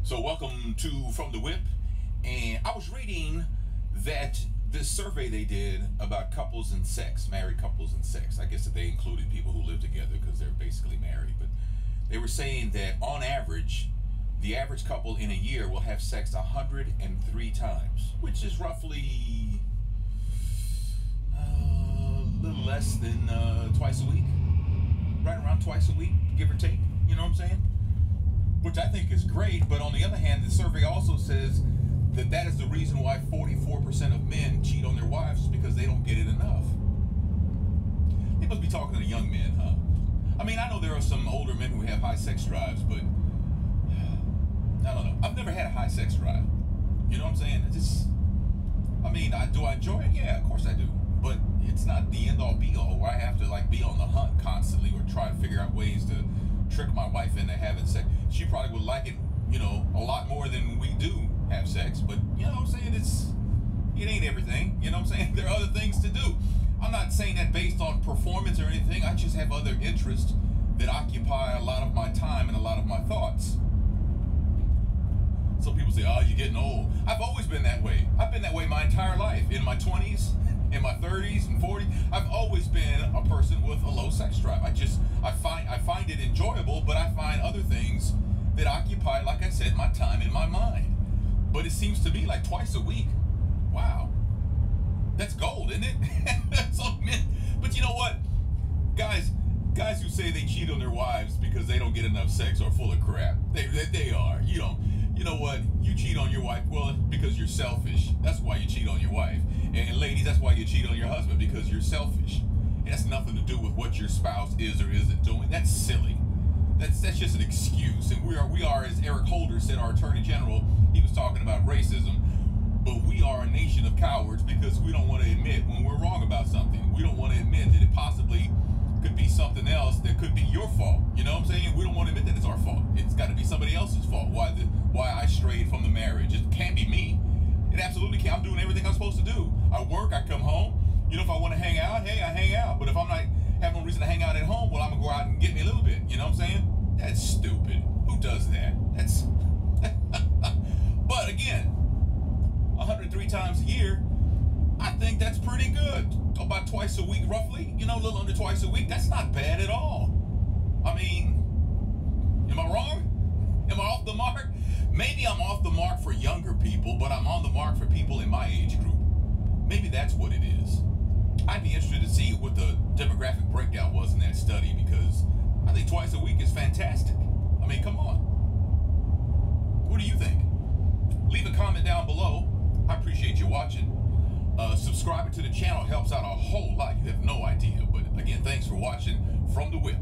So welcome to From the Whip, and I was reading that this survey they did about couples and sex, married couples and sex. I guess that they included people who live together because they're basically married, but they were saying that on average, the average couple in a year will have sex 103 times, which is roughly a little less than twice a week, right around twice a week, give or take, you know what I'm saying? Which I think is great, but on the other hand, the survey also says that that is the reason why 44% of men cheat on their wives, because they don't get it enough. They must be talking to young men, huh? I mean, I know there are some older men who have high sex drives, but I don't know. I've never had a high sex drive. You know what I'm saying? Do I enjoy it? Yeah, of course I do. But it's not the end all be all where I have to be on the hunt constantly or try to figure out ways to trick my wife into having sex. She probably would like it, a lot more than we do have sex. But you know what I'm saying? It ain't everything. You know what I'm saying? There are other things to do. I'm not saying that based on performance or anything. I just have other interests that occupy a lot of my time and a lot of my thoughts. Some people say, oh, you're getting old. I've always been that way. I've been that way my entire life. In my 20s, in my 30s and 40s, I've always been a person with a low sex drive. I find it enjoyable, but I find other things that occupy, like I said, my time and my mind. But it seems to be like twice a week. Wow. That's gold, isn't it? But you know what? Guys who say they cheat on their wives because they don't get enough sex are full of crap. They are. You know what? You cheat on your wife, well, because you're selfish. That's why you cheat on your wife. And ladies, that's why you cheat on your husband, because you're selfish. It has nothing to do with what your spouse is or isn't doing. That's silly. That's just an excuse. And we are, as Eric Holder said, our Attorney General, he was talking about racism, but we are a nation of cowards because we don't want to admit when we're wrong about something. We don't want to admit that it possibly could be something else that could be your fault. You know what I'm saying? We don't want to admit that it's our fault. It's got to be somebody else's fault. Why I strayed from the marriage. It can't be me. It absolutely can't. I'm doing everything I'm supposed to do. I work, I come home. If I want to hang out, hey, I hang out. But if I'm not having no reason to hang out at home, well, I'm going to go out and get me a little bit. You know what I'm saying? That's stupid. Who does that? That's... But again, 103 times a year, I think that's pretty good. About twice a week, roughly. A little under twice a week. That's not bad at all. I mean, am I wrong? Am I off the mark? Maybe I'm off the mark for younger people, but I'm on the mark for people in my age group. Maybe that's what it is. I'd be interested to see what the demographic breakdown was in that study, because I think twice a week is fantastic. I mean, come on. What do you think? Leave a comment down below. I appreciate you watching. Subscribing to the channel helps out a whole lot. You have no idea. But again, thanks for watching From the Whip.